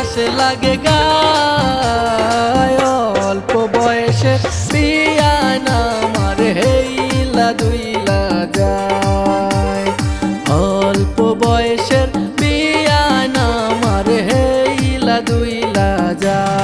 বাতাস লাগে গায় অল্প বয়সে বিয়ায় না আমার হেইলা দুইলা যায় অল্প বয়সের বিয়ায় না আমার হেইলা দুইলা যায়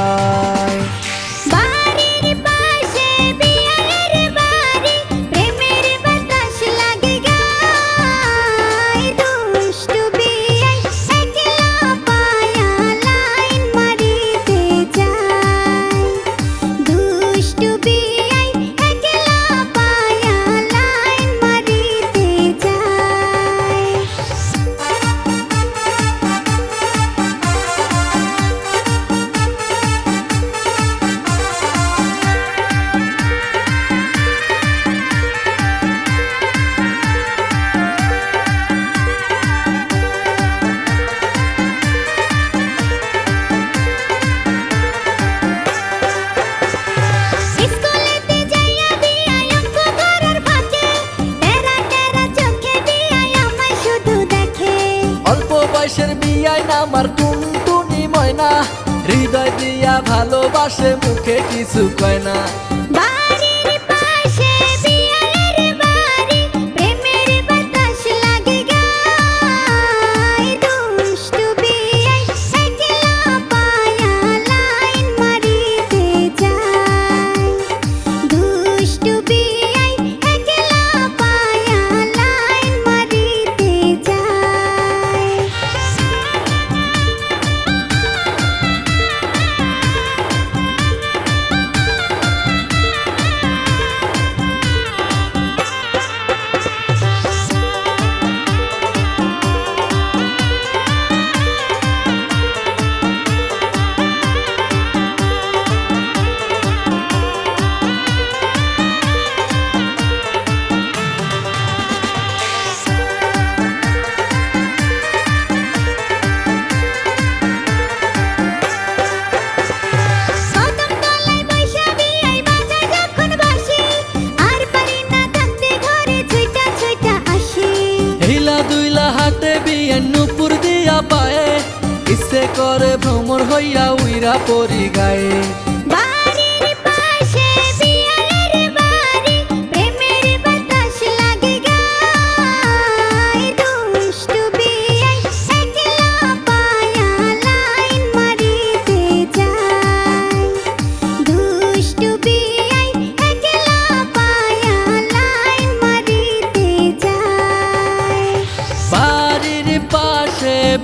বয়সের বিয়ায় না আমার টুনটুনি ময়না হৃদয় দিয়া ভালোবাসে মুখে কিছু কয় না নুপুর দিয়া পায়ে ইচ্ছে করে ভ্রমর হইয়া উইরা পরি গায়ে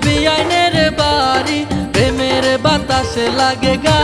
বিয়াইনের বাড়ি প্রেমের বাতাস লাগে গা।